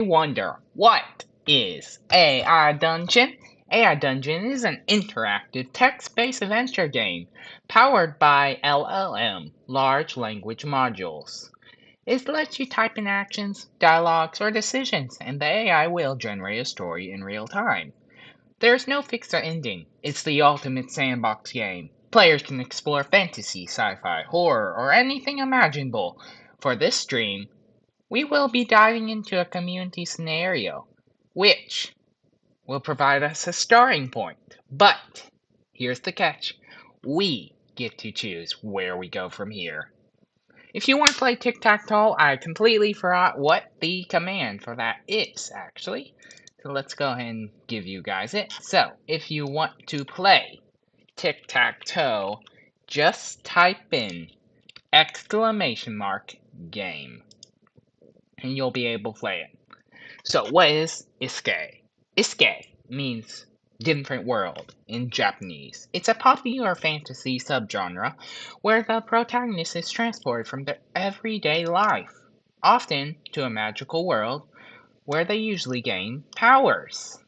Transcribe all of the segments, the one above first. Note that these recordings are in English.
Wonder, what is AI Dungeon? AI Dungeon is an interactive text-based adventure game powered by LLM, large language modules. It lets you type in actions, dialogues, or decisions, and the AI will generate a story in real time. There's no fixed ending. It's the ultimate sandbox game. Players can explore fantasy, sci-fi, horror, or anything imaginable. For this stream, we will be diving into a community scenario, which will provide us a starting point. But here's the catch, we get to choose where we go from here. If you want to play tic tac toe, I completely forgot what the command for that is, actually. So let's go ahead and give you guys it. So, if you want to play tic tac toe, just type in !game and you'll be able to play it. So, what is Isekai? Isekai means different world in Japanese. It's a popular fantasy subgenre where the protagonist is transported from their everyday life, often to a magical world where they usually gain powers.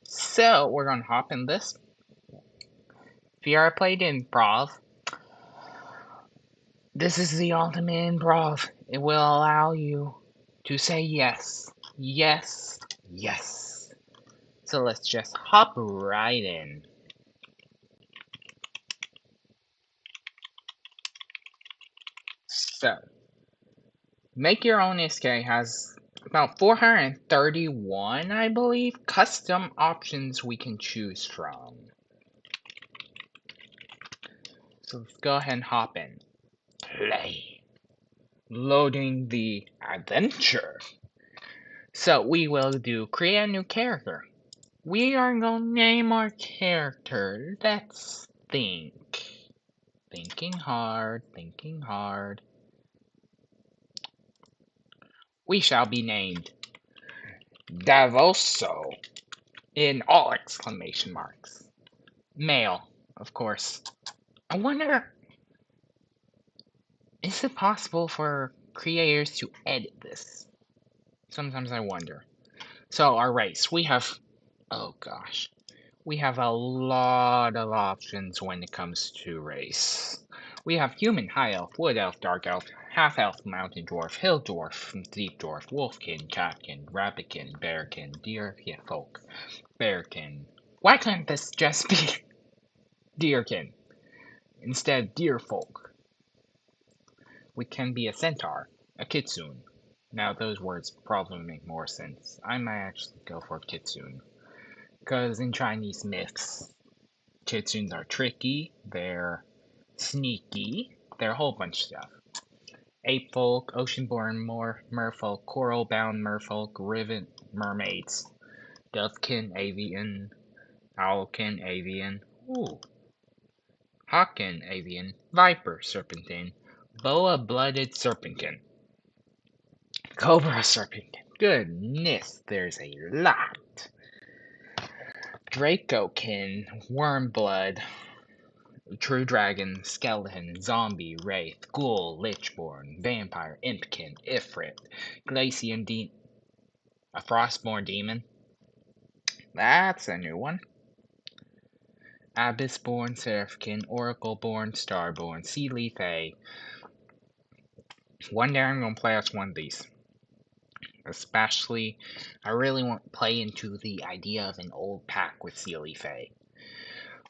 So, we're gonna hop in this. If you ever played improv, this is the ultimate improv. It will allow you to say yes, yes, yes. So let's just hop right in. So, Make Your Own Isekai has about 431, I believe, custom options we can choose from. So let's go ahead and hop in. Play. Loading the adventure. So we will do create a new character. We are going to name our character. Let's think. Thinking hard, thinking hard. We shall be named Davoso in all exclamation marks. Male, of course. I wonder, is it possible for creators to edit this? Sometimes I wonder. So our race, we have, oh gosh, we have a lot of options when it comes to race. We have human, high elf, wood elf, dark elf, half elf, mountain dwarf, hill dwarf, deep dwarf, wolfkin, catkin, rabbitkin, bearkin, deer folk, bearkin. Why can't this just be deerkin? Instead, deer folk. We can be a centaur, a kitsune. Now those words probably make more sense. I might actually go for kitsune. Because in Chinese myths, kitsunes are tricky, they're sneaky, they're a whole bunch of stuff. Ape folk, ocean-born merfolk, coral-bound merfolk, rivet mermaids, dovekin, avian, owlkin, avian, hawkin, avian, viper, serpentine, boa-blooded serpentine, cobra serpentine. Goodness, there's a lot. Dracokin, wormblood, true dragon, skeleton, zombie, wraith, ghoul, lichborn, vampire, impkin, ifrit, glacian a frostborn demon. That's a new one. Abyssborn, seraphkin, oracleborn, starborn, sea leaf a. One day I'm gonna play as one of these. Especially, I really want to play into the idea of an old pack with Sealy Fae.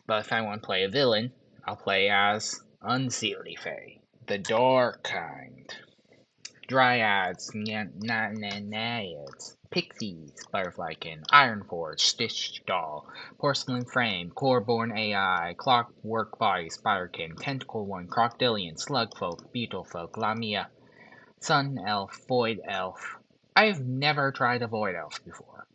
But if I want to play a villain, I'll play as Unsealy Fae, the dark kind. Dryads, Naiads, Pixies, Butterflykin, Ironforge, Stitch Doll, Porcelain Frame, Coreborn AI, Clockwork Body, Spiderkin, Tentacle One, Crocodilian, Slugfolk, Beetlefolk, Lamia, Sun Elf, Void Elf. I've never tried a Void Elf before.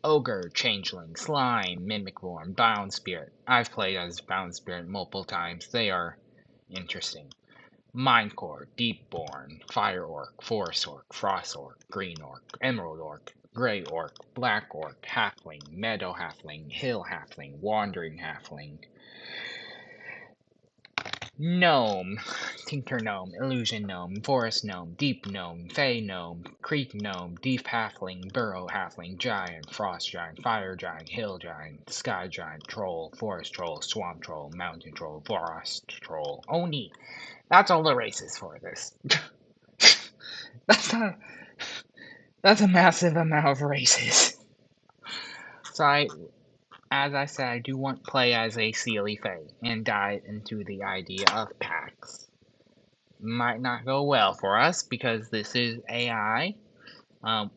Ogre, Changeling, Slime, Mimicborn, Bound Spirit. I've played as Bound Spirit multiple times. They are interesting. Mindcore, Deepborn, Fire Orc, Forest Orc, Frost Orc, Green Orc, Emerald Orc, Grey Orc, Black Orc, Halfling, Meadow Halfling, Hill Halfling, Wandering Halfling. Gnome, Tinker Gnome, Illusion Gnome, Forest Gnome, Deep Gnome, Fey Gnome, Creek Gnome, Deep Halfling, Burrow Halfling, Giant, Frost Giant, Fire Giant, Hill Giant, Sky Giant, Troll, Forest Troll, Swamp Troll, Mountain Troll, Frost Troll. Oni. That's all the races for this. that's not. That's a massive amount of races. So as I said, I do want to play as a Sealy Fae and dive into the idea of packs. Might not go well for us because this is AI, um,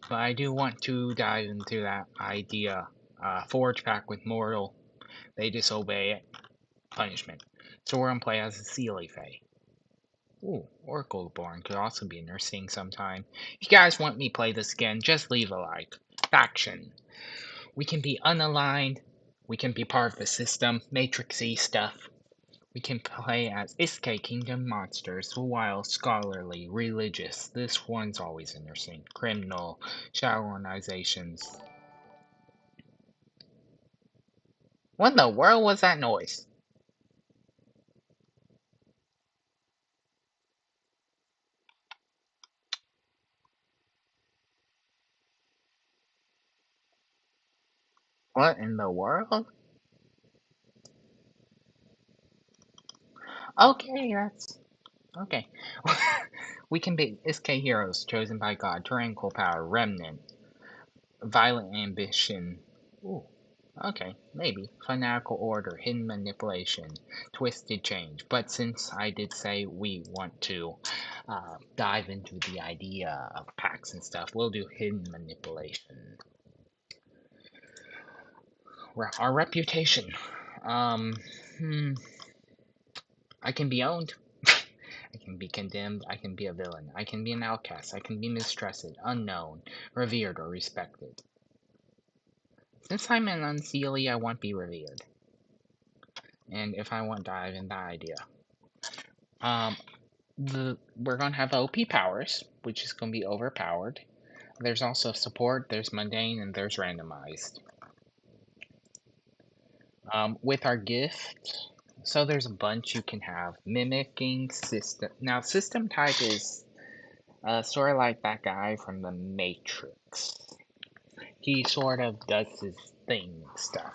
but I do want to dive into that idea. Forge pack with mortal, they disobey it, punishment. So we're gonna play as a Sealy Fae. Ooh, Oracle Born could also be interesting sometime. If you guys want me to play this again, just leave a like. Faction. We can be unaligned. We can be part of the system. Matrixy stuff. We can play as Isekai Kingdom monsters, wild, scholarly, religious. This one's always interesting. Criminal, shadow organizations. What in the world was that noise? What in the world? Okay, that's okay. We can be Isekai heroes chosen by God, tyrannical power, remnant, violent ambition. Ooh, okay, maybe. Fanatical order, hidden manipulation, twisted change. But since I did say we want to dive into the idea of packs and stuff, we'll do hidden manipulation. Our reputation. Um, hmm, I can be owned. I can be condemned. I can be a villain. I can be an outcast. I can be mistrusted, unknown, revered, or respected. Since I'm an unseelie, I want to be revered. And if I want to dive in that idea, um, we're gonna have OP powers, which is gonna be overpowered. There's also support, there's mundane, and there's randomized. With our gift, so there's a bunch you can have. Mimicking system. Now, system type is sort of like that guy from the Matrix. He sort of does his thing stuff.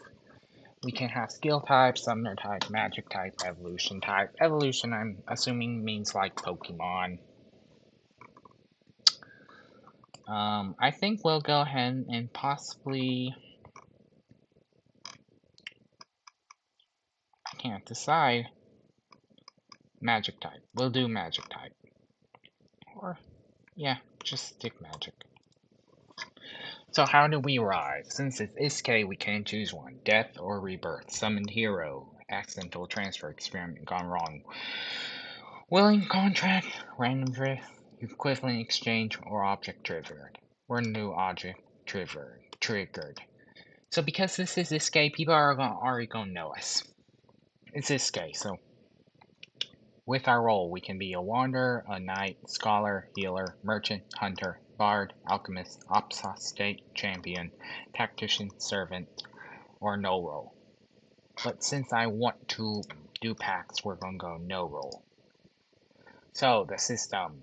We can have skill type, summoner type, magic type, evolution type. Evolution, I'm assuming, means like Pokemon. I think we'll go ahead and possibly. I can't decide. Magic type. We'll do magic type. Or, yeah, just stick magic. So, how do we rise? Since it's Isekai, we can choose one death or rebirth. Summoned hero. Accidental transfer experiment gone wrong. Willing contract. Random drift. Equivalent exchange or object triggered. We're new object triggered. So because this is Isekai, people are already gonna know us. It's Isekai, so with our role, we can be a wanderer, a knight, scholar, healer, merchant, hunter, bard, alchemist, apostate, champion, tactician, servant, or no role. But since I want to do packs, we're gonna go no role. So the system,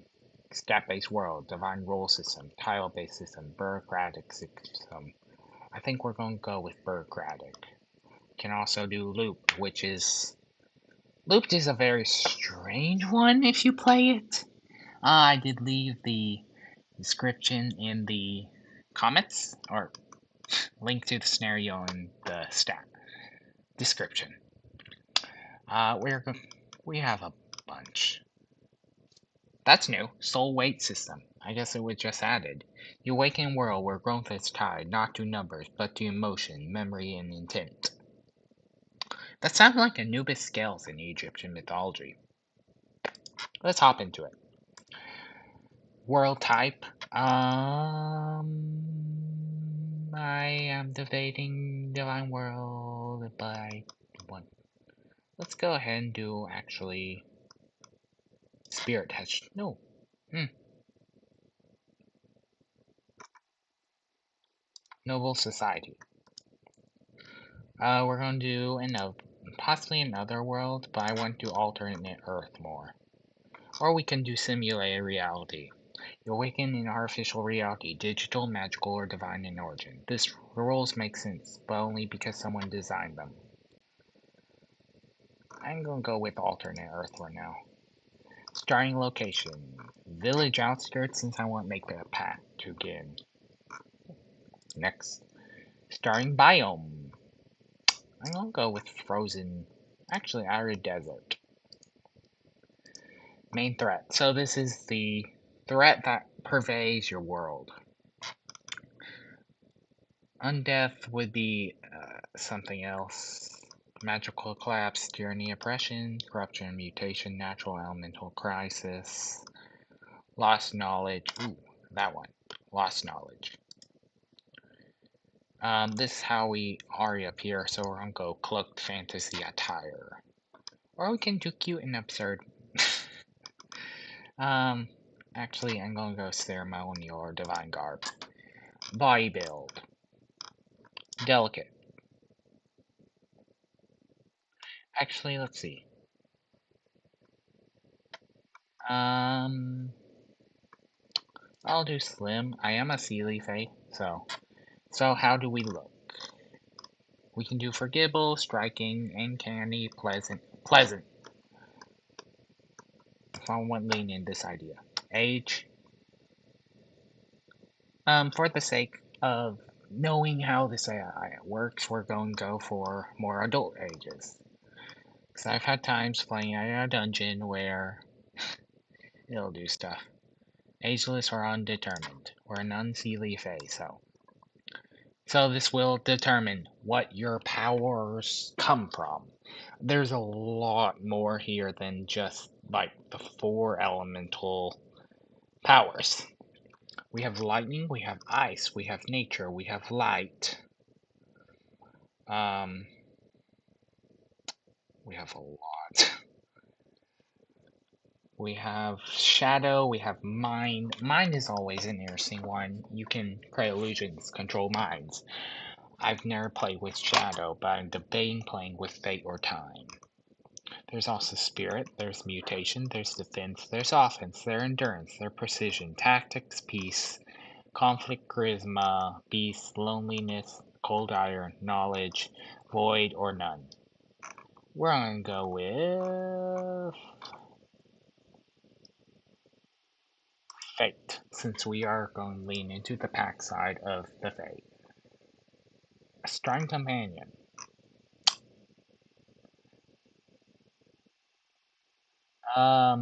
stat-based world, divine role system, tile-based system, bureaucratic system. I think we're gonna go with bureaucratic. Can also do loop, which is looped is a very strange one if you play it. I did leave the description in the comments, or link to the scenario in the stat description. We have a bunch. That's new. Soul weight system. I guess it was just added. You awaken a world where growth is tied not to numbers, but to emotion, memory, and intent. That sounds like Anubis scales in Egyptian mythology. Let's hop into it. World type. I am debating Divine World, but I want. Let's go ahead and do actually Spirit Touch. No. Noble Society. We're gonna do possibly another world, but I want to alternate Earth more. Or we can do simulated reality. You awaken in artificial reality, digital, magical, or divine in origin. This rules make sense, but only because someone designed them. I'm gonna go with alternate Earth for now. Starting location. Village outskirts since I want to make a path to get in. Next. Starting biome. I'm gonna go with frozen, actually arid desert. Main threat. So this is the threat that pervades your world. Undeath would be something else. Magical collapse, tyranny, oppression, corruption, mutation, natural elemental crisis, lost knowledge. Ooh, that one. Lost knowledge. This is how we already appear, so we're gonna go cloaked fantasy attire. Or we can do cute and absurd. Actually, I'm gonna go ceremonial or divine garb. Body build. Delicate. Actually, let's see. I'll do slim. I am a Sealy Fae, so how do we look? We can do forgivable, striking, uncanny, pleasant. Pleasant. If I want lean in this idea. Age. For the sake of knowing how this AI works, we're going to go for more adult ages. Because I've had times playing a dungeon where it'll do stuff. Ageless or undetermined. We're an unseelie Fae, so this will determine what your powers come from. There's a lot more here than just like the 4 elemental powers. We have lightning, we have ice, we have nature, we have light. We have a lot. We have shadow, we have mind. Mind is always an interesting one. You can create illusions, control minds. I've never played with shadow, but I'm debating playing with fate or time. There's also spirit, there's mutation, there's defense, there's offense, there's endurance, there's precision, tactics, peace, conflict, charisma, beast, loneliness, cold iron, knowledge, void, or none. We're gonna go with fate, since we are going to lean into the pack side of the fate. A strong companion. I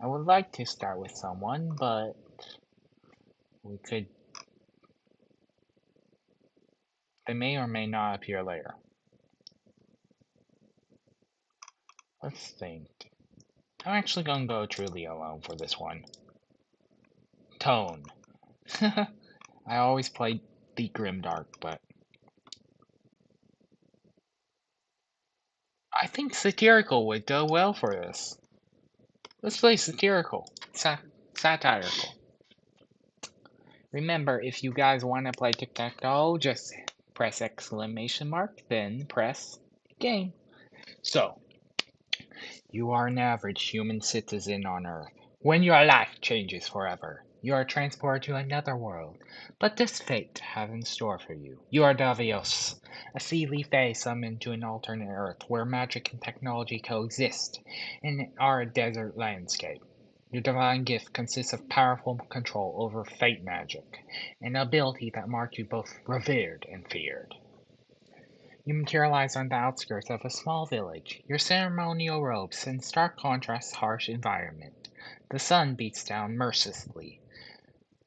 would like to start with someone, but we could. They may or may not appear later. Let's think. I'm actually gonna go truly alone for this one. Tone. I always played the Grimdark, but I think satirical would go well for this. Let's play satirical. Satirical. Remember, if you guys want to play tic-tac-toe, just press exclamation mark, then press game. So, you are an average human citizen on Earth. When your life changes forever, you are transported to another world. But this fate has in store for you. You are Davios, a sea leaf fae summoned to an alternate Earth where magic and technology coexist in our desert landscape. Your divine gift consists of powerful control over fate magic, an ability that marks you both revered and feared. You materialize on the outskirts of a small village. Your ceremonial robes in stark contrast to harsh environment. The sun beats down mercilessly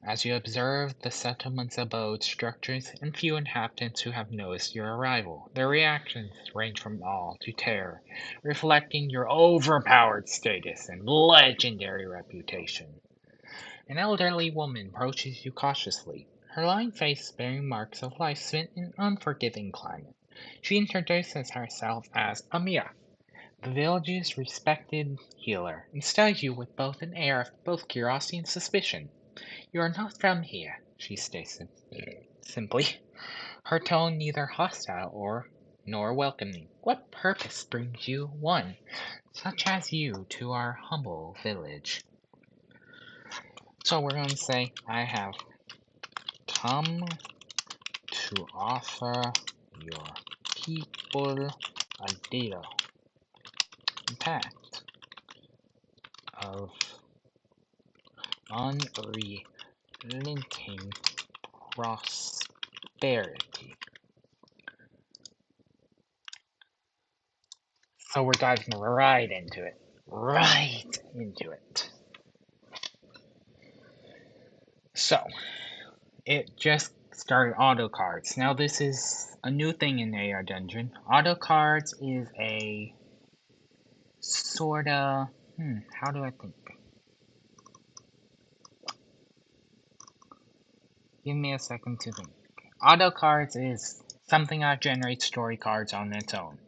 as you observe the settlement's abode structures and few inhabitants who have noticed your arrival. Their reactions range from awe to terror, reflecting your overpowered status and legendary reputation. An elderly woman approaches you cautiously, her lined face bearing marks of life spent in an unforgiving climate. She introduces herself as Amira, the village's respected healer, and studies you with both an air of both curiosity and suspicion. You are not from here, she states simply. her tone neither hostile or nor welcoming. What purpose brings you, one such as you, to our humble village? So we're going to say, I have come to offer your people a data impact of unrelenting prosperity. So we're diving right into it. Right into it. So, it just started auto cards. Now, this is a new thing in AI Dungeon. Auto cards is a sorta. How do I think? Give me a second to think. Auto cards is something that generates story cards on its own.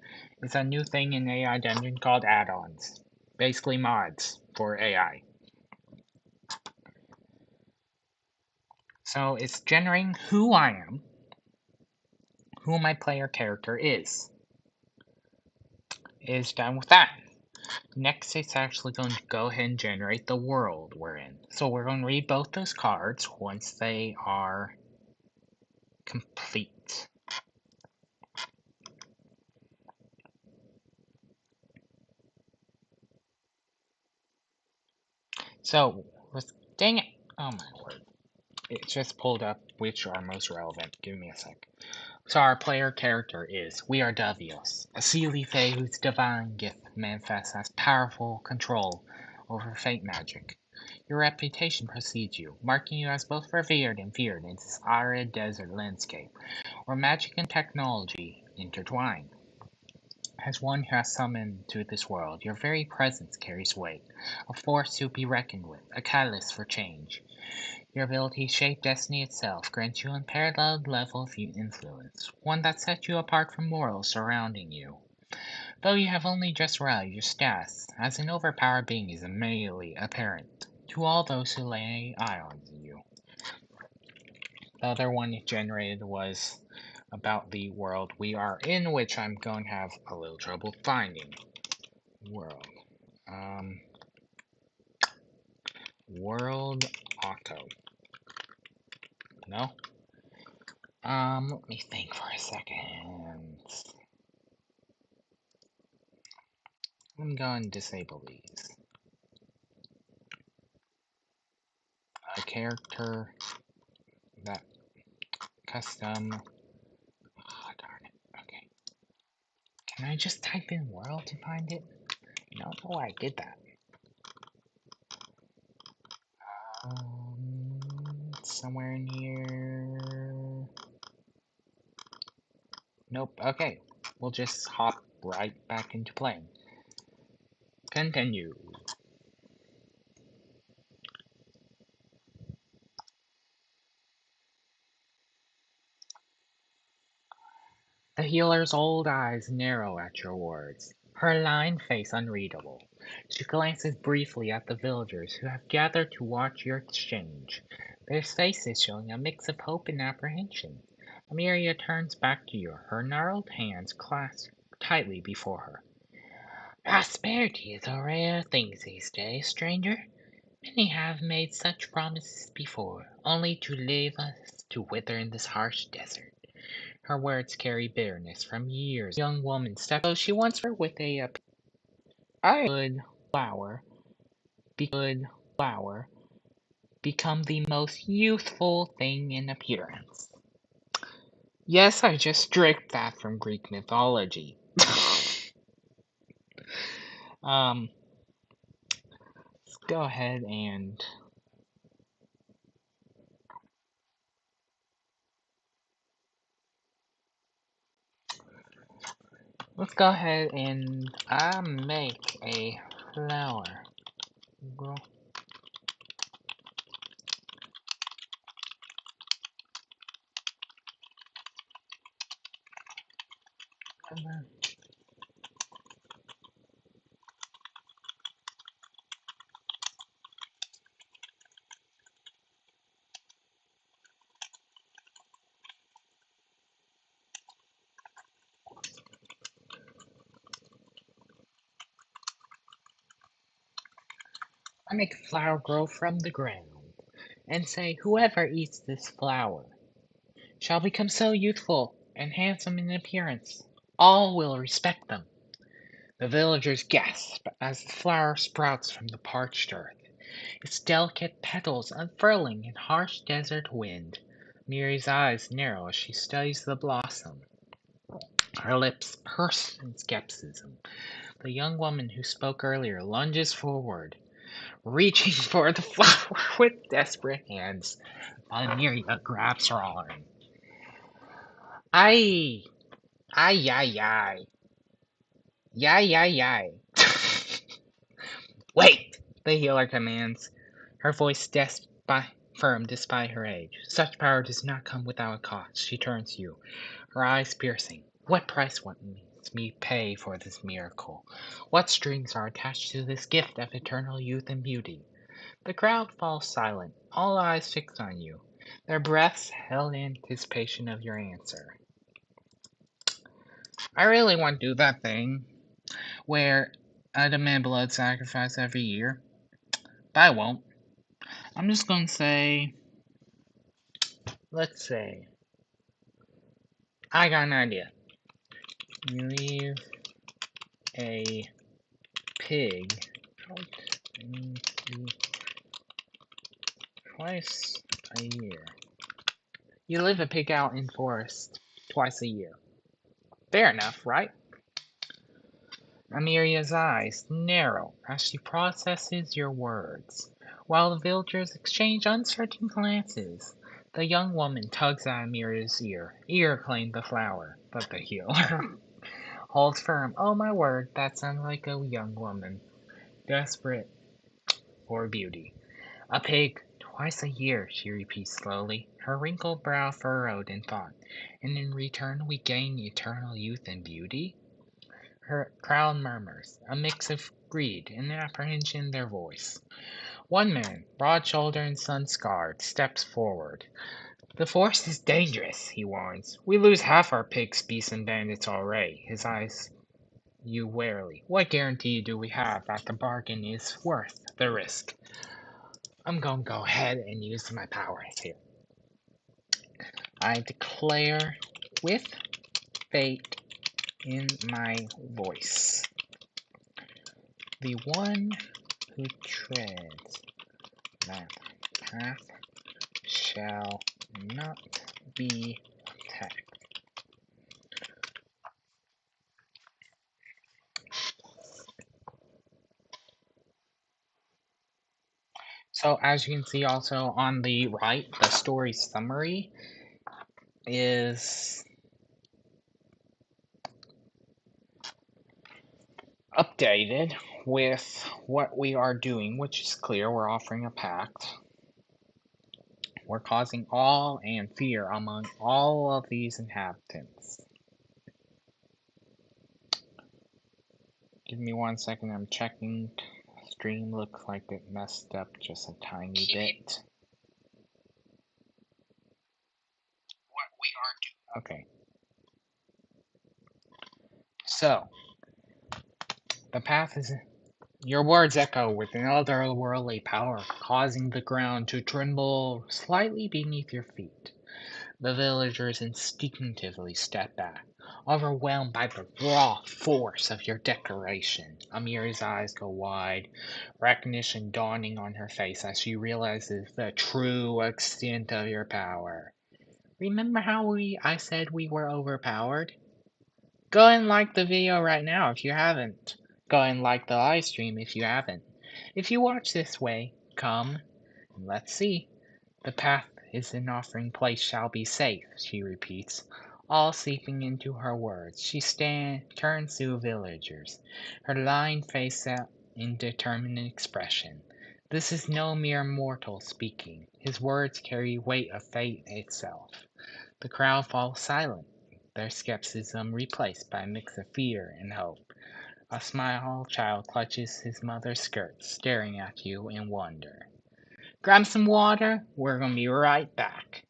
It's a new thing in AI Dungeon called add-ons. Basically mods for AI. So it's generating who I am, who my player character is. It is done with that. Next, it's actually going to go ahead and generate the world we're in. So we're going to read both those cards once they are complete. So, dang it. Oh my word. It just pulled up which are most relevant. Give me a sec. So our player character is, we are Davios, a Seelie Fae whose divine gift manifests as powerful control over fate magic. Your reputation precedes you, marking you as both revered and feared in this arid desert landscape, where magic and technology intertwine. As one who has summoned to this world, your very presence carries weight, a force to be reckoned with, a catalyst for change. Your ability to shape destiny itself grants you an unparalleled level of influence, one that sets you apart from mortals surrounding you. Though you have only just arrived, your status as an overpowered being is immediately apparent to all those who lay eye on you. The other one it generated was about the world we are in, which I'm going to have a little trouble finding. World. World Auto. No? Let me think for a second. I'm going to disable these. A character that custom. Oh, darn it. Okay. Can I just type in world to find it? No, I did that. Somewhere in here. Nope. Okay. We'll just hop right back into playing. Continue. The healer's old eyes narrow at your words, her lined face unreadable. She glances briefly at the villagers who have gathered to watch your exchange, their faces showing a mix of hope and apprehension. Amelia turns back to you, her gnarled hands clasped tightly before her. Prosperity is a rare thing these days, stranger. Many have made such promises before, only to leave us to wither in this harsh desert. Her words carry bitterness from years. The young woman stepped close. She once her with a I would flower become the most youthful thing in appearance. Yes, I just stripped that from Greek mythology. Let's go ahead and make a flower. Girl. I make a flower grow from the ground, and say, whoever eats this flower shall become so youthful and handsome in appearance, all will respect them. The villagers gasp as the flower sprouts from the parched earth, its delicate petals unfurling in harsh desert wind. Miri's eyes narrow as she studies the blossom. Her lips purse in skepticism. The young woman who spoke earlier lunges forward, reaching for the flower with desperate hands. Miria grabs her arm. Ay, ay, ay, ay. Yay, yay, yay. Wait! The healer commands, her voice firm despite her age. Such power does not come without a cost. She turns to you, her eyes piercing. What price makes me pay for this miracle? What strings are attached to this gift of eternal youth and beauty? The crowd falls silent, all eyes fixed on you, their breaths held in anticipation of your answer. I really want to do that thing where I demand blood sacrifice every year, but I won't. I'm just gonna say, let's say, I got an idea. You leave a pig out twice a year. You leave a pig out in forest twice a year. Fair enough, right? Amelia's eyes narrow as she processes your words, while the villagers exchange uncertain glances. The young woman tugs at Amelia's ear. Ear claimed the flower, but the healer holds firm. Oh my word, that sounds like a young woman, desperate for beauty. A pig, twice a year, she repeats slowly, her wrinkled brow furrowed in thought. And in return we gain eternal youth and beauty? Her crowd murmurs, a mix of greed and apprehension in their voice. One man, broad-shouldered and sun-scarred, steps forward. The forest is dangerous, he warns. We lose half our pigs, beasts, and bandits already. His eyes you warily. What guarantee do we have that the bargain is worth the risk? I'm gonna go ahead and use my powers here. I declare with fate in my voice. The one who treads that path shall not be attacked. So as you can see also on the right, the story summary is updated with what we are doing, which is clear. We're offering a pact. We're causing awe and fear among all of these inhabitants. Give me 1 second, I'm checking. Stream looks like it messed up just a tiny bit. What we are doing. Okay. So, the path is. Your words echo with an otherworldly power, causing the ground to tremble slightly beneath your feet. The villagers instinctively step back, overwhelmed by the raw force of your declaration. Amiri's eyes go wide, recognition dawning on her face as she realizes the true extent of your power. Remember how I said we were overpowered? Go and like the video right now if you haven't. Go and like the live stream if you haven't. If you watch this way, come and let's see. The path is an offering place shall be safe, she repeats, all seeping into her words. She turns to the villagers, her lined face set in determined expression. This is no mere mortal speaking. His words carry weight of fate itself. The crowd falls silent, their skepticism replaced by a mix of fear and hope. A small child clutches his mother's skirt, staring at you in wonder. Grab some water. We're gonna be right back.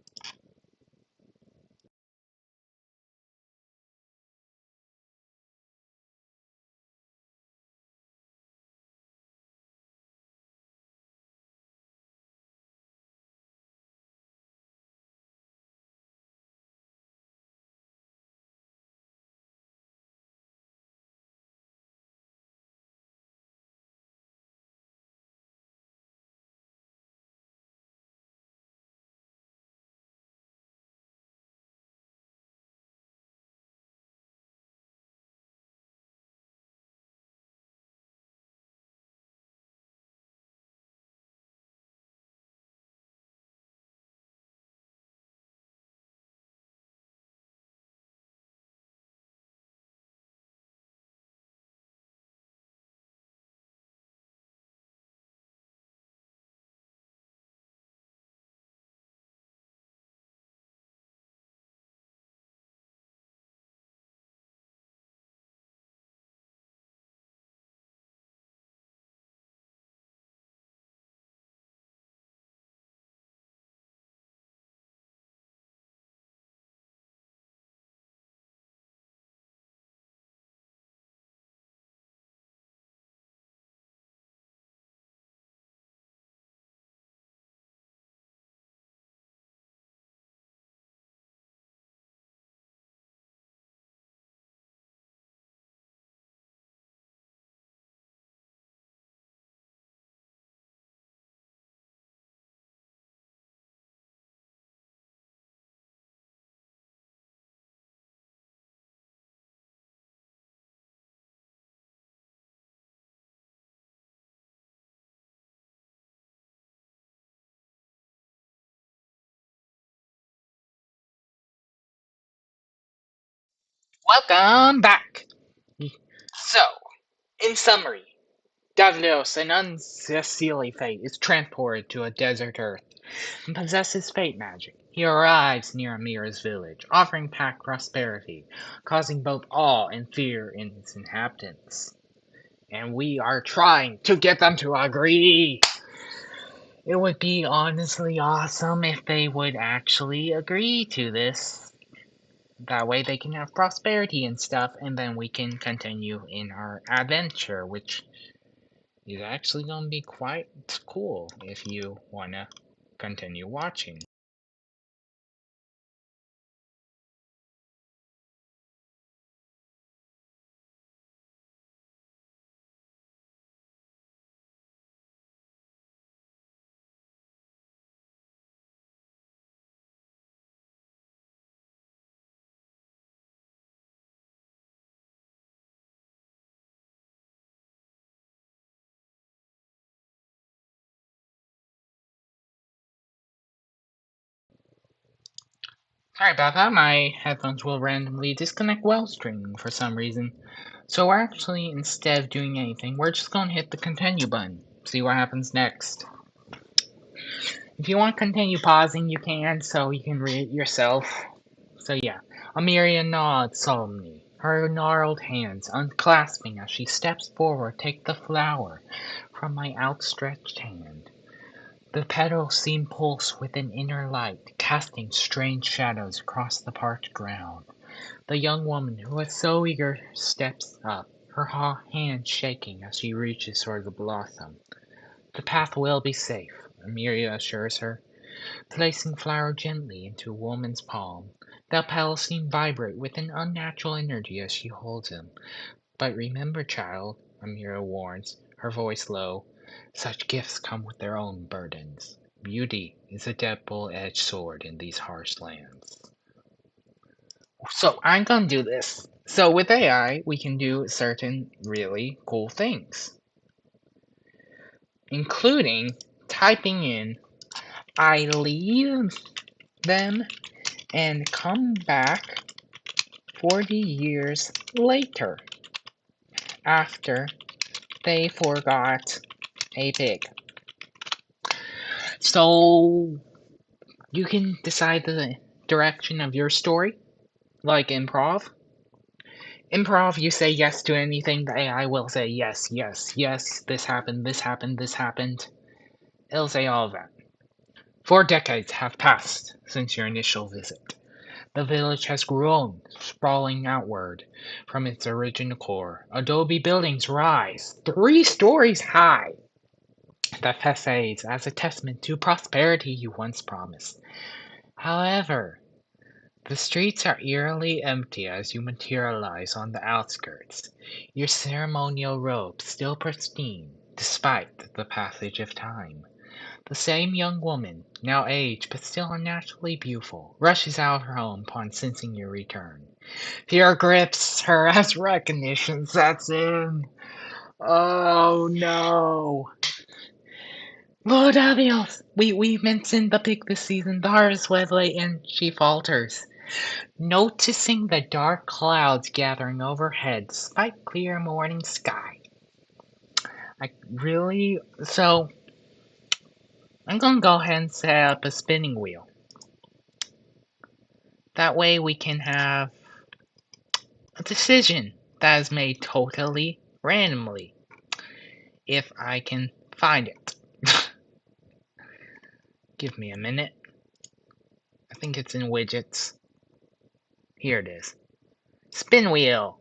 Welcome back! So, in summary, Davos, an unseelie fate, is transported to a desert Earth and possesses fate magic. He arrives near Amira's village, offering pack prosperity, causing both awe and fear in its inhabitants. And we are trying to get them to agree! It would be honestly awesome if they would actually agree to this. That way they can have prosperity and stuff, and then we can continue in our adventure, which is actually going to be quite cool if you want to continue watching. Sorry about that, my headphones will randomly disconnect while streaming for some reason. So we're actually, instead of doing anything, we're just going to hit the continue button. See what happens next. If you want to continue pausing, you can, so you can read it yourself. So yeah, Amelia nods solemnly, her gnarled hands unclasping as she steps forward to take the flower from my outstretched hand. The petals seem pulse with an inner light, casting strange shadows across the parched ground. The young woman who was so eager steps up, her hand shaking as she reaches for the blossom. The path will be safe, Amelia assures her, placing flower gently into a woman's palm. The petals seem vibrate with an unnatural energy as she holds them. But remember, child, Amira warns, her voice low, such gifts come with their own burdens. Beauty is a double-edged sword in these harsh lands. So I'm gonna do this. So with AI, we can do certain really cool things, including typing in, I leave them and come back 40 years later after they forgot a pig. So you can decide the direction of your story, like improv. Improv, you say yes to anything, the AI will say yes, yes, yes, this happened, this happened, this happened. It'll say all of that. 4 decades have passed since your initial visit. The village has grown, sprawling outward from its original core. Adobe buildings rise, 3 stories high. The facades as a testament to prosperity you once promised. However, the streets are eerily empty as you materialize on the outskirts, your ceremonial robes still pristine despite the passage of time. The same young woman, now aged but still unnaturally beautiful, rushes out of her home upon sensing your return. Fear grips her as recognition sets in. Oh no! Lord Avios! We mentioned the pig this season, the harvest Wesley, and she falters. Noticing the dark clouds gathering overhead despite clear morning sky. I really. So, I'm gonna go ahead and set up a spinning wheel. That way we can have a decision that is made totally randomly. If I can find it. Give me a minute. I think it's in widgets. Here it is. Spin wheel.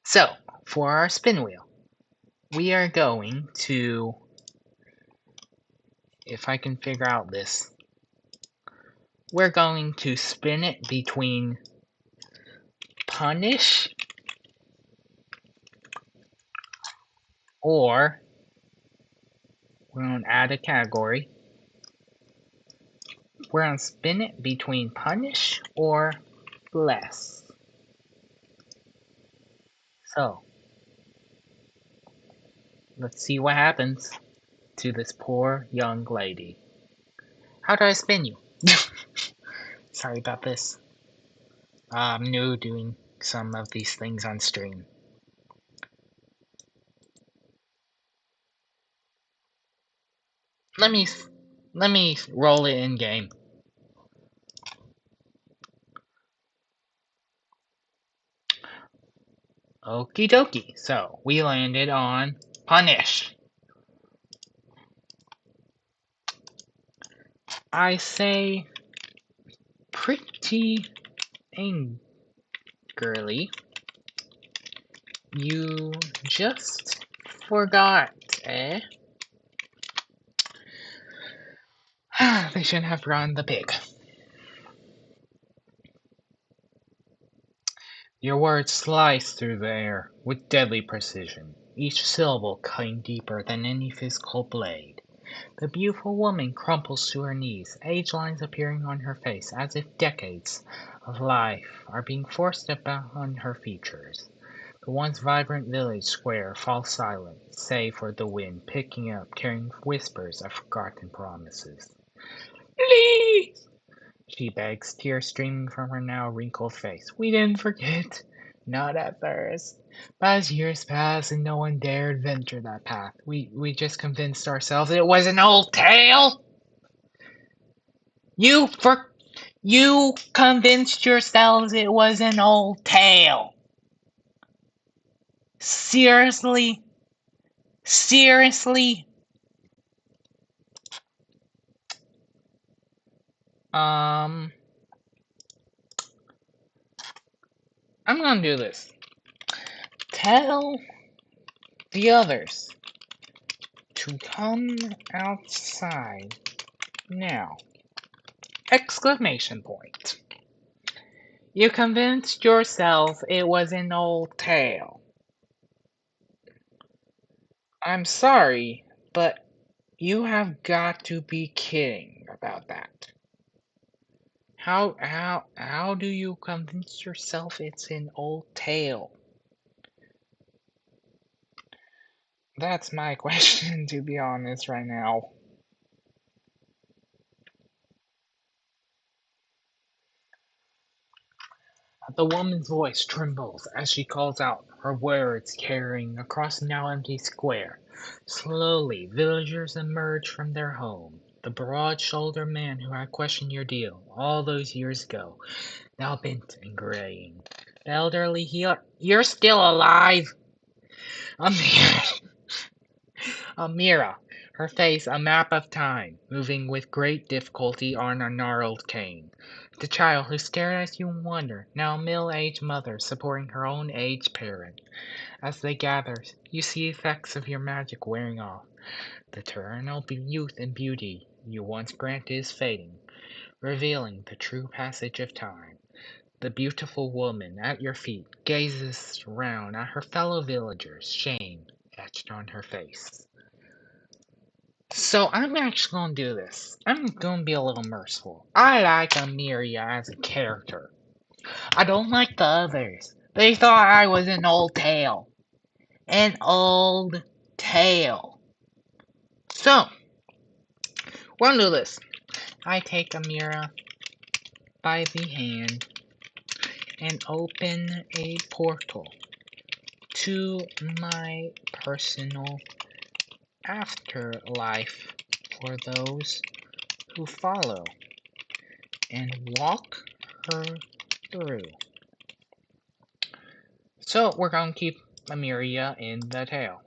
So, for our spin wheel, we are going to, if I can figure out this, we're going to spin it between punish or we're going to add a category. We're going to spin it between punish or bless. So, let's see what happens to this poor young lady. How do I spin you? Sorry about this. I'm new doing some of these things on stream. Let me let me roll it in game. Okie dokie. So we landed on punish. I say pretty angrily. You just forgot, eh? They shouldn't have run the pig. Your words slice through the air with deadly precision, each syllable cutting deeper than any physical blade. The beautiful woman crumples to her knees, age lines appearing on her face as if decades of life are being forced upon her features. The once vibrant village square falls silent, save for the wind picking up, carrying whispers of forgotten promises. Please! She begs, tears streaming from her now wrinkled face. We didn't forget. Not at first. But as years passed and no one dared venture that path, we just convinced ourselves it was an old tale. You convinced yourselves it was an old tale. Seriously? Seriously? I'm gonna do this. Tell the others to come outside now. Exclamation point. You convinced yourself it was an old tale. I'm sorry, but you have got to be kidding about that. How do you convince yourself it's an old tale? That's my question, to be honest, right now. The woman's voice trembles as she calls out, her words carrying across the now empty square. Slowly, villagers emerge from their home. The broad-shouldered man who had questioned your deal all those years ago, now bent and graying. The elderly healer, you're still alive! Amira, Amira, her face a map of time, moving with great difficulty on a gnarled cane. The child who stared at you in wonder, now a middle-aged mother supporting her own aged parent. As they gather, you see effects of your magic wearing off. The eternal youth and beauty you once granted is fading, revealing the true passage of time. The beautiful woman at your feet gazes round at her fellow villagers, shame etched on her face. So I'm actually gonna do this. I'm gonna be a little merciful. I like Amiria as a character. I don't like the others. They thought I was an old tale. An old tale. So, we're gonna do this. I take Amira by the hand and open a portal to my personal afterlife for those who follow and walk her through. So we're going to keep Amiria in the tale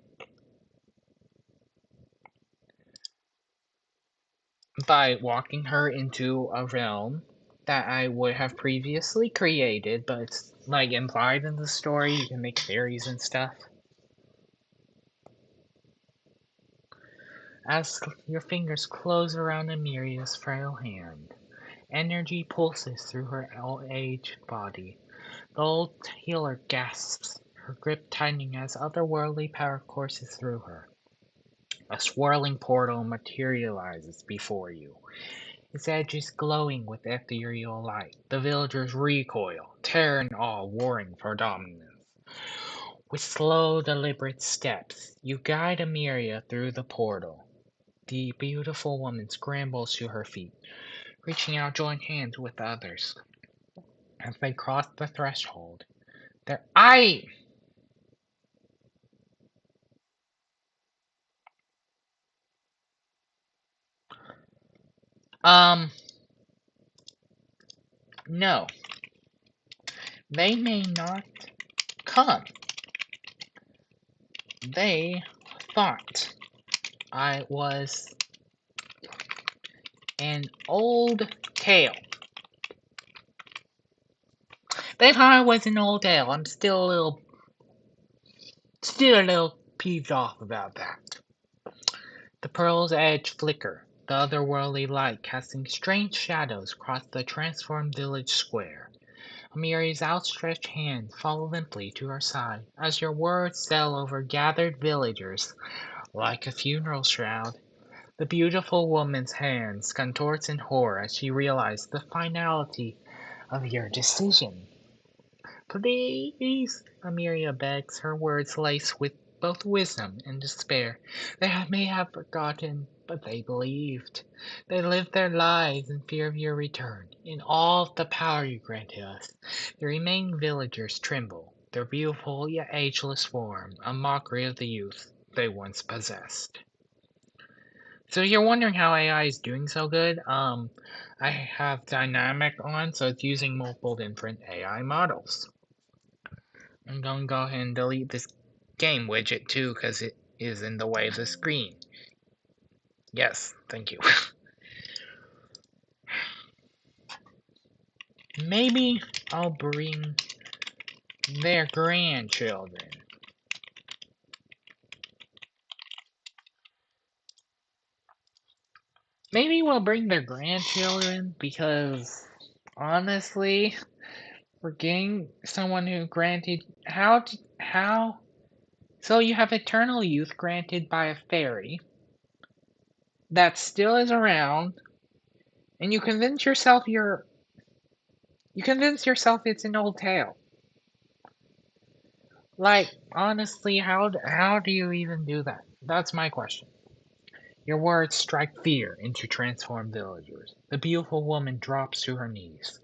by walking her into a realm that I would have previously created, but it's like implied in the story. You can make theories and stuff. As your fingers close around Amiria's frail hand, energy pulses through her aged body. The old healer gasps, her grip tightening as otherworldly power courses through her. A swirling portal materializes before you, its edges glowing with ethereal light. The villagers recoil, terror and awe warring for dominance. With slow, deliberate steps, you guide Amiria through the portal. The beautiful woman scrambles to her feet, reaching out joint hands with others. As they crossed the threshold, their eye um no, they may not come. They thought I was an old tale. They thought I was an old tale. I'm still a little peeved off about that. The pearl's edge flicker, the otherworldly light casting strange shadows across the transformed village square. Amiri's outstretched hand fall limply to her side as your words sail over gathered villagers like a funeral shroud. The beautiful woman's hands contorts in horror as she realizes the finality of your decision. Please, Amiria begs, her words laced with both wisdom and despair. May have forgotten, but they believed. They lived their lives in fear of your return. In all of the power you granted us, the remaining villagers tremble, their beautiful yet ageless form, a mockery of the youth they once possessed. So you're wondering how AI is doing so good? I have dynamic on, so it's using multiple different AI models. I'm going to go ahead and delete this game widget too because it is in the way of the screen. Yes, thank you. Maybe I'll bring their grandchildren. Maybe we'll bring their grandchildren because honestly, we're getting someone who granted how so you have eternal youth granted by a fairy that still is around and you convince yourself it's an old tale. Like, honestly, how do you even do that? That's my question. Your words strike fear into transformed villagers. The beautiful woman drops to her knees,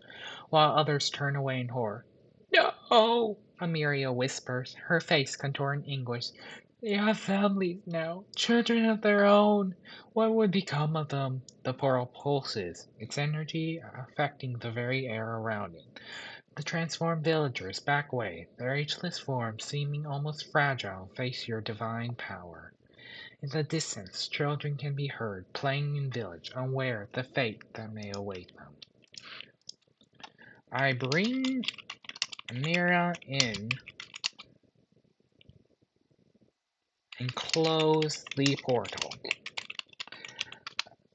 while others turn away in horror. No! Amiria whispers, her face contoured in anguish. They have families now, children of their own. What would become of them? The portal pulses, its energy affecting the very air around it. The transformed villagers back away, their ageless forms seeming almost fragile, face your divine power. In the distance, children can be heard playing in village, unaware of the fate that may await them. I bring Mira in and close the portal.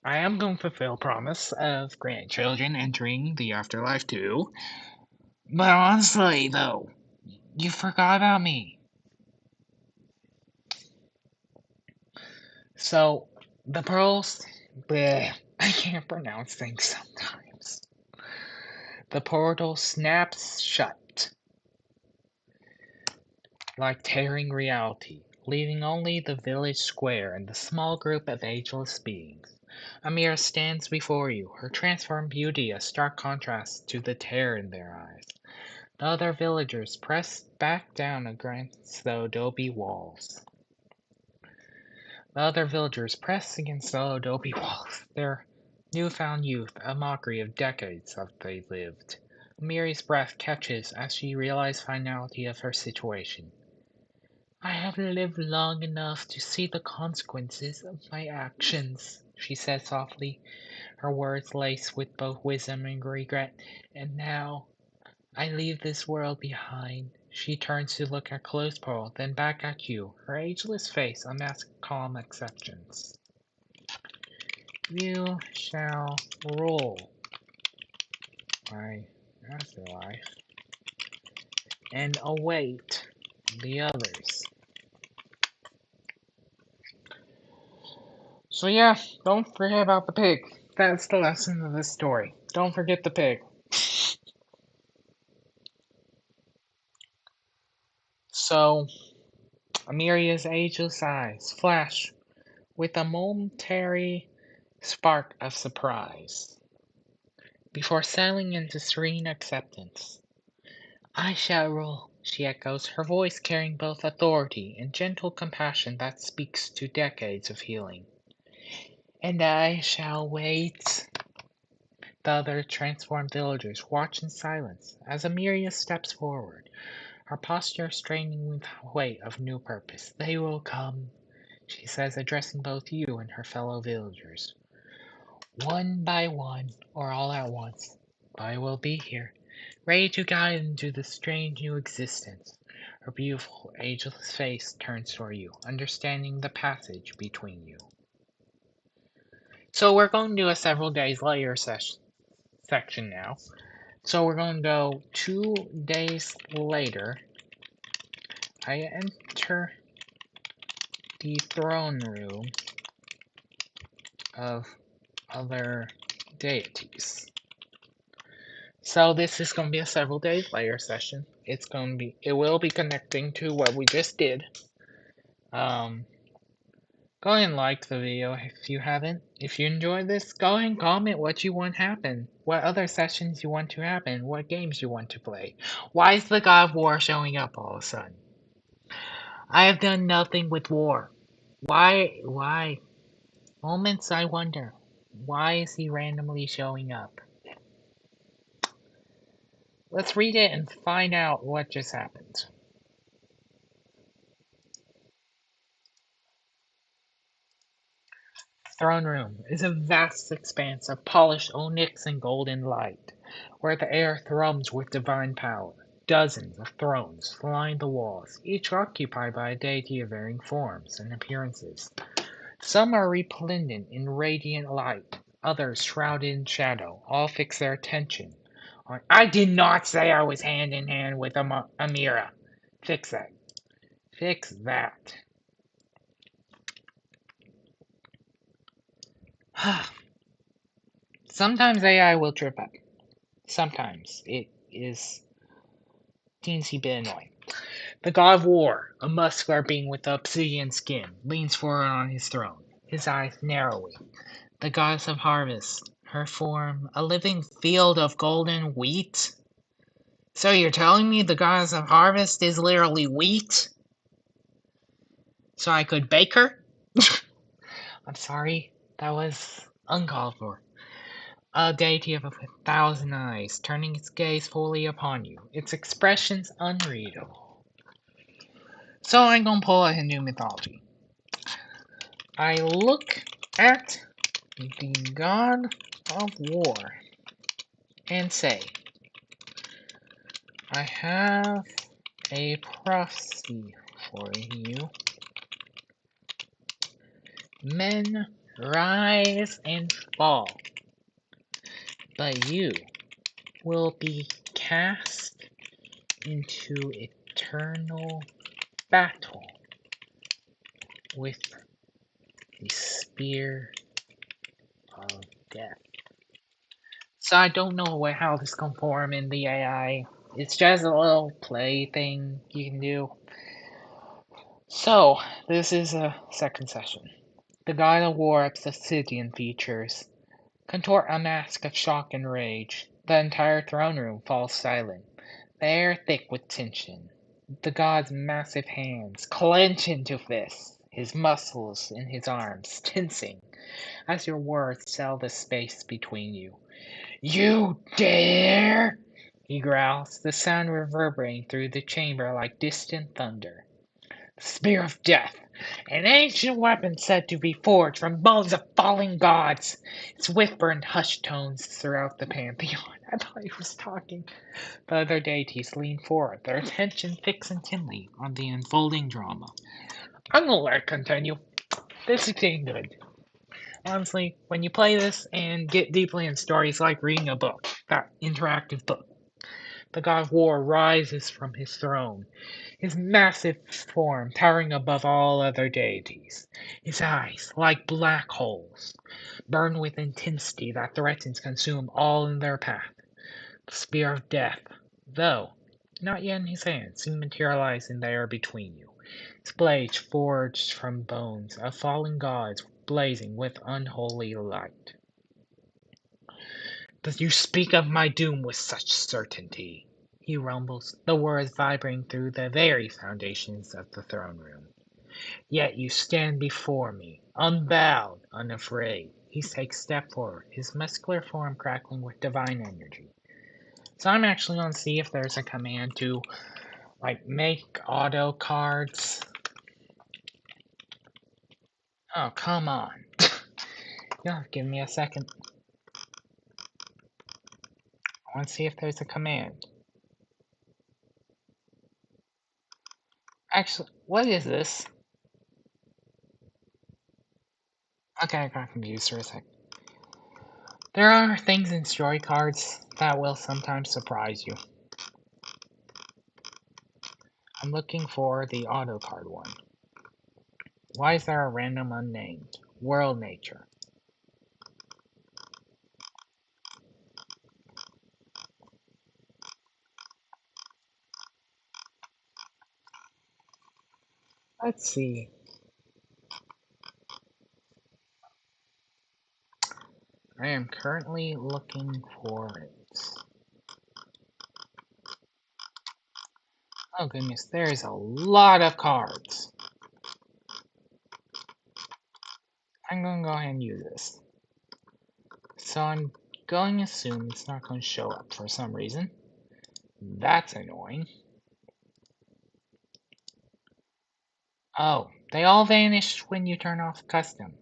I am going to fulfill promise of grandchildren entering the afterlife too. But honestly, though, you forgot about me. So, the pearls. Bleh, I can't pronounce things sometimes. The portal snaps shut, like tearing reality, leaving only the village square and the small group of ageless beings. Amira stands before you, her transformed beauty a stark contrast to the terror in their eyes. The other villagers press back down against the adobe walls. The other villagers press against the adobe walls, their newfound youth a mockery of decades that they lived. Miri's breath catches as she realizes finality of her situation. I have lived long enough to see the consequences of my actions, she said softly, her words laced with both wisdom and regret. And now I leave this world behind. She turns to look at closed Pearl, then back at you, her ageless face unmasked calm acceptance. You shall rule my afterlife and await the others. So yeah, don't forget about the pig. That's the lesson of this story. Don't forget the pig. So, Amelia's ageless eyes flash with a momentary spark of surprise. before settling into serene acceptance. I shall rule, she echoes, her voice carrying both authority and gentle compassion that speaks to decades of healing. And I shall wait. The other transformed villagers watch in silence as Amelia steps forward, her posture straining with the weight of new purpose. They will come, she says, addressing both you and her fellow villagers. One by one, or all at once, I will be here, ready to guide into the strange new existence. Her beautiful, ageless face turns toward you, understanding the passage between you. So we're going to do a several days later section now. So we're going to go 2 days later. I enter the throne room of other deities. So this is going to be a several days later session. It will be connecting to what we just did. Go ahead and like the video if you haven't. If you enjoyed this, go ahead and comment what you want happen. What other sessions you want to happen. What games you want to play. Why is the God of War showing up all of a sudden? I have done nothing with war. Why? Moments I wonder. Why is he randomly showing up? Let's read it and find out what just happened. Throne room is a vast expanse of polished onyx and golden light, where the air thrums with divine power. Dozens of thrones line the walls, each occupied by a deity of varying forms and appearances. Some are resplendent in radiant light, others shrouded in shadow. All fix their attention on. I did not say I was hand in hand with Amira. Fix that. Fix that. Sometimes AI will trip up. Sometimes it is teensy bit annoying. The god of war, a muscular being with obsidian skin, leans forward on his throne, his eyes narrowing. The goddess of harvest, her form a living field of golden wheat. So you're telling me the goddess of harvest is literally wheat? So I could bake her? I'm sorry, that was uncalled for. A deity of 1,000 eyes, turning its gaze fully upon you, its expressions unreadable. So I'm gonna pull a Hindu mythology. I look at the god of war and say, I have a prophecy for you. Men rise and fall, but you will be cast into eternal battle with the spear of death. So I don't know how this can form in the AI. It's just a little play thing you can do. So this is a second session. The god of war obsidian features contort a mask of shock and rage. The entire throne room falls silent, the air thick with tension. The god's massive hands clench into fists, his muscles in his arms tensing as your words sell the space between you. You dare! He growls, the sound reverberating through the chamber like distant thunder. The spear of death, an ancient weapon said to be forged from bones of fallen gods. Its whisper in hushed tones throughout the pantheon. I thought he was talking. The other deities lean forward, their attention fixed intently on the unfolding drama. I'm gonna let it continue. This is getting good. Honestly, when you play this and get deeply in stories, like reading a book, that interactive book. The god of war rises from his throne, his massive form towering above all other deities. His eyes, like black holes, burn with intensity that threatens to consume all in their path. The spear of death, though not yet in his hand, soon materialized in the air between you. Its blades forged from bones of fallen gods blazing with unholy light. Does you speak of my doom with such certainty? He rumbles, the words vibrating through the very foundations of the throne room. Yet you stand before me, unbowed, unafraid. He takes a step forward, his muscular form crackling with divine energy. So I'm actually going to see if there's a command to, like, make auto cards. Oh, come on. You'll have to give me a second. I want to see if there's a command. Actually, what is this? Okay, I got confused for a sec. There are things in story cards that will sometimes surprise you. I'm looking for the auto card one. Why is there a random unnamed? World nature. Let's see. I am currently looking for it. Oh goodness, there's a lot of cards. I'm going to go ahead and use this. So I'm going to assume it's not going to show up for some reason. That's annoying. Oh, they all vanish when you turn off custom.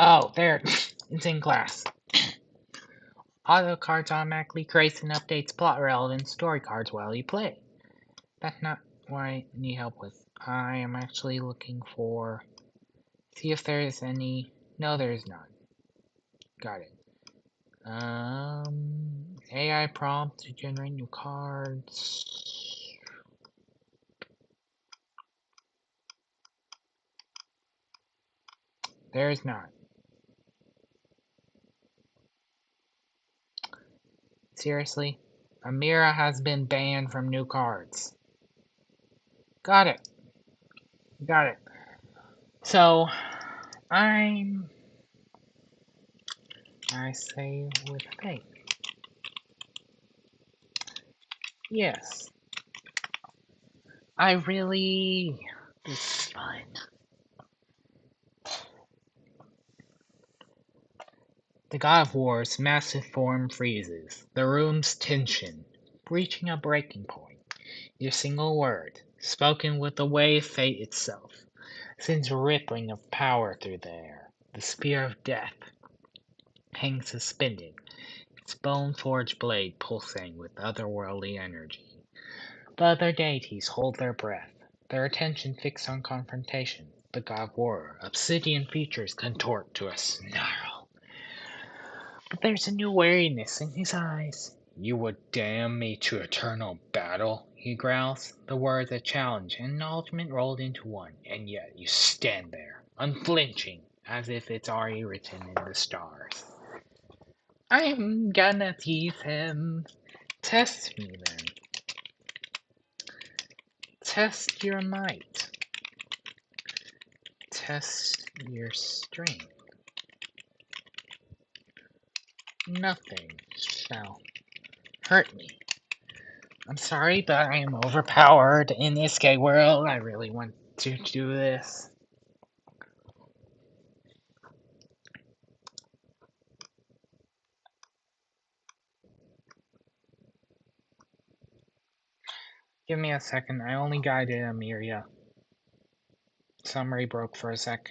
Oh, there. It's in class. Auto cards automatically creates and updates plot relevant story cards while you play. That's not what I need help with. I am actually looking for... See if there is any... No, there is none. Got it. AI prompt to generate new cards. There is not. Seriously? Amira has been banned from new cards. Got it. Got it. So, I say with faith. Yes. I really... This is fun. The God of War's massive form freezes, the room's tension, reaching a breaking point. Your single word, spoken with the way of fate itself, sends a rippling of power through the air. The spear of death hangs suspended, its bone-forged blade pulsating with otherworldly energy. The other deities hold their breath, their attention fixed on confrontation. The God of War, obsidian features contort to a snarl. But there's a new wariness in his eyes. You would damn me to eternal battle, he growls, the words a challenge and acknowledgement rolled into one, and yet you stand there, unflinching, as if it's already written in the stars. I'm gonna tease him. Test me then. Test your might. Test your strength. Nothing shall hurt me. I'm sorry, but I am overpowered in this Isekai world. I really want to do this. Give me a second. I only guided Amiria. Summary broke for a sec.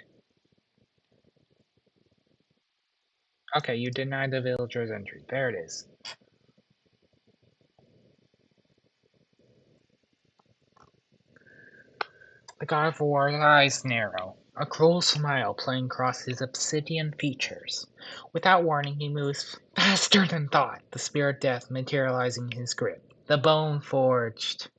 Okay, you denied the villager's entry. There it is. The God of War's eyes narrow, a cruel smile playing across his obsidian features. Without warning, he moves faster than thought, the spirit of death materializing in his grip. The bone-forged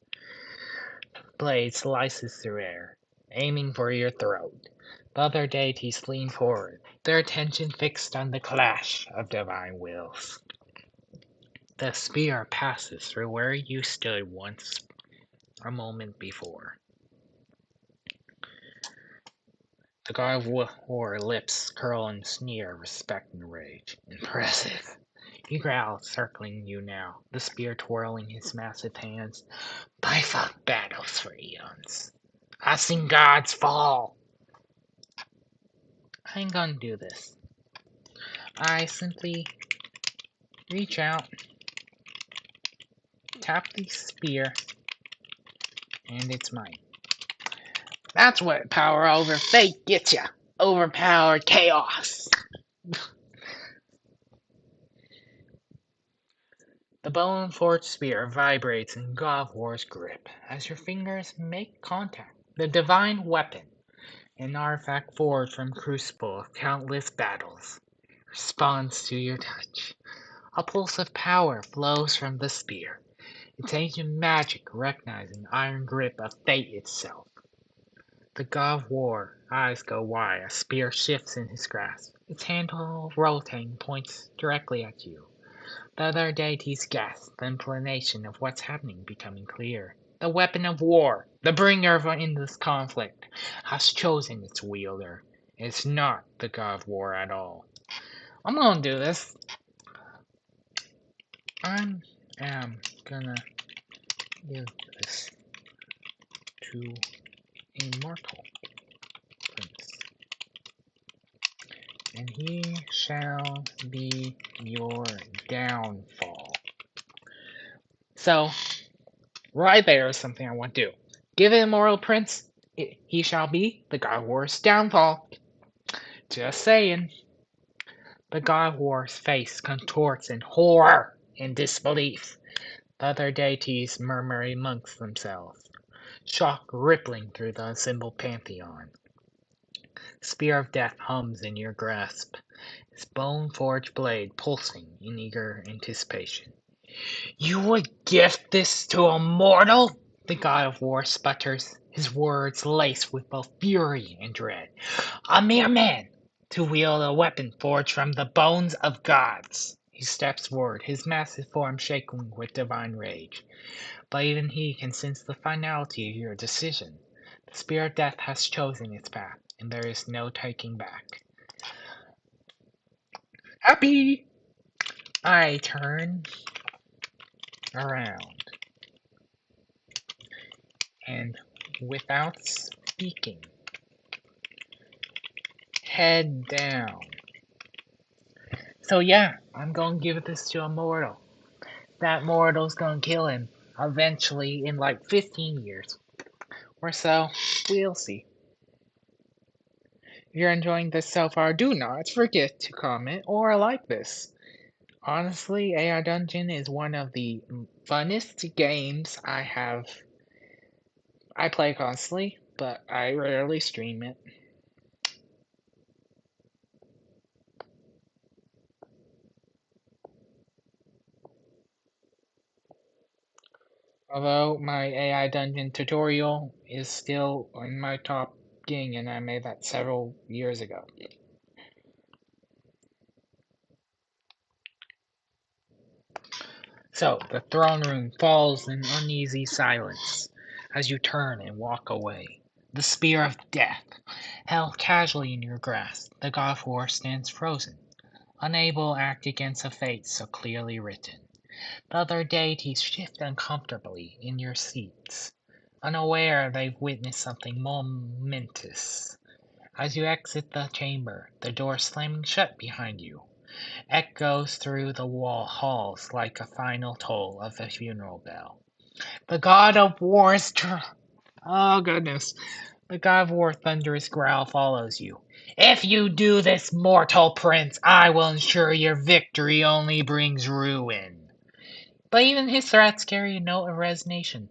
blade slices through air, aiming for your throat. The other deities lean forward, their attention fixed on the clash of divine wills. The spear passes through where you stood once a moment before. The god of war lips curl and sneer, respect and rage. Impressive. He growls, circling you now, the spear twirling his massive hands. I fought battles for eons. I've seen gods fall. I ain't gonna do this. I simply reach out, tap the spear, and it's mine. That's what power over fate gets ya. Overpowered chaos. The bone-forged spear vibrates in God of War's grip as your fingers make contact. The divine weapon, an artifact forged from crucible of countless battles, responds to your touch. A pulse of power flows from the spear, its ancient magic recognizing the iron grip of fate itself. The god of war eyes go wide as spear shifts in his grasp. Its handle rotating points directly at you. The other deities gasp, the implantation of what's happening becoming clear. The weapon of war, the bringer of endless conflict, has chosen its wielder. It's not the god of war at all. I'm gonna do this. I am gonna give this to a mortal prince, and he shall be your downfall. So, right there is something I want to do. Give it a mortal prince, he shall be the god of war's downfall. Just saying. The god of war's face contorts in horror and disbelief. The other deities murmur amongst themselves, shock rippling through the assembled pantheon. Spear of death hums in your grasp, its bone-forged blade pulsing in eager anticipation. You would gift this to a mortal? The god of war sputters, his words laced with both fury and dread. A mere man to wield a weapon forged from the bones of gods. He steps forward, his massive form shaking with divine rage. But even he can sense the finality of your decision. The spear of death has chosen its path, and there is no taking back. Happy! I turn around, and without speaking, head down. So yeah, I'm gonna give this to a mortal. That mortal's gonna kill him eventually in like 15 years or so. We'll see. If you're enjoying this so far, do not forget to comment or like this. Honestly, AI Dungeon is one of the funnest games I play constantly, but I rarely stream it. Although my AI Dungeon tutorial is still in my top game, and I made that several years ago. So, the throne room falls in uneasy silence as you turn and walk away. The spear of death, held casually in your grasp, the god of war stands frozen, unable to act against a fate so clearly written. The other deities shift uncomfortably in your seats, unaware they've witnessed something momentous. As you exit the chamber, the door slamming shut behind you echoes through the halls like a final toll of a funeral bell. The god of war's oh goodness. The god of war thunderous growl follows you. If you do this, mortal prince, I will ensure your victory only brings ruin. But even his threats carry a note of resignation.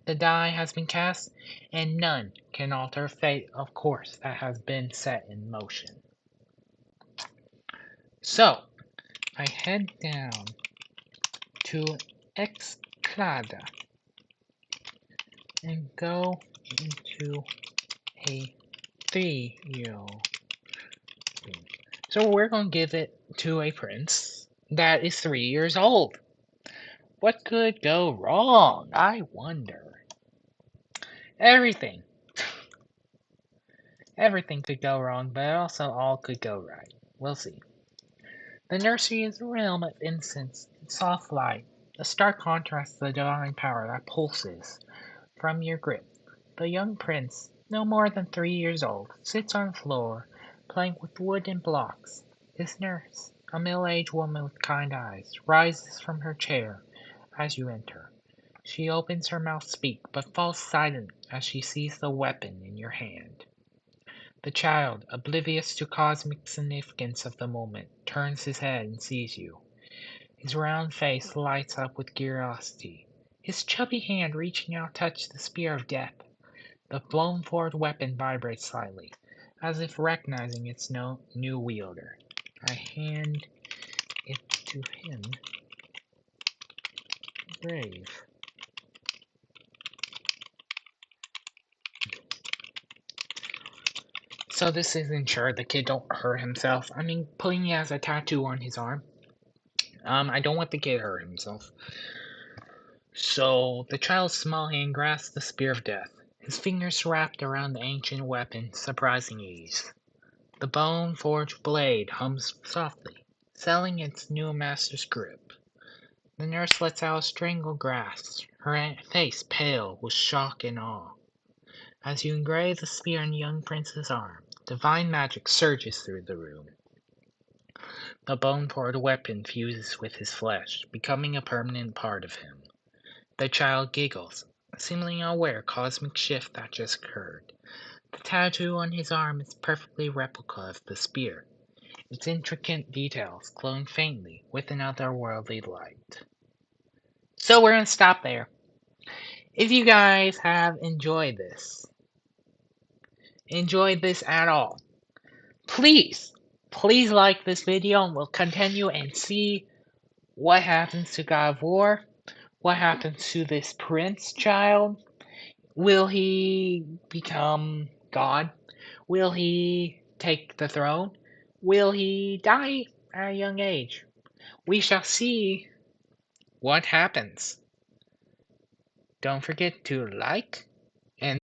The die has been cast, and none can alter fate of course that has been set in motion. So, I head down to Exclada and go into a 3-year room. So we're going to give it to a prince that is 3 years old. What could go wrong? I wonder. Everything. Everything could go wrong, but also all could go right. We'll see. The nursery is a realm of innocence and soft light, a stark contrast to the divine power that pulses from your grip. The young prince, no more than 3 years old, sits on the floor, playing with wooden blocks. His nurse, a middle-aged woman with kind eyes, rises from her chair as you enter. She opens her mouth to speak, but falls silent as she sees the weapon in your hand. The child, oblivious to cosmic significance of the moment, turns his head and sees you. His round face lights up with curiosity. His chubby hand reaching out touches the spear of death. The blown forward weapon vibrates slightly, as if recognizing its new wielder. I hand it to him. Brave. So this is ensure the kid don't hurt himself. I mean, putting it as a tattoo on his arm. I don't want the kid to hurt himself. So the child's small hand grasps the spear of death, his fingers wrapped around the ancient weapon, surprising ease. The bone-forged blade hums softly, selling its new master's grip. The nurse lets out a strangled gasp, her face pale with shock and awe. As you engrave the spear on the young prince's arm, divine magic surges through the room. The bone-forged weapon fuses with his flesh, becoming a permanent part of him. The child giggles, seemingly unaware of the cosmic shift that just occurred. The tattoo on his arm is perfectly replica of the spear, its intricate details glowing faintly with an otherworldly light. So we're going to stop there. If you guys have enjoyed this at all, please like this video and we'll continue and see what happens to God of War, what happens to this prince child. Will he become God? Will he take the throne? Will he die at a young age? We shall see what happens. Don't forget to like and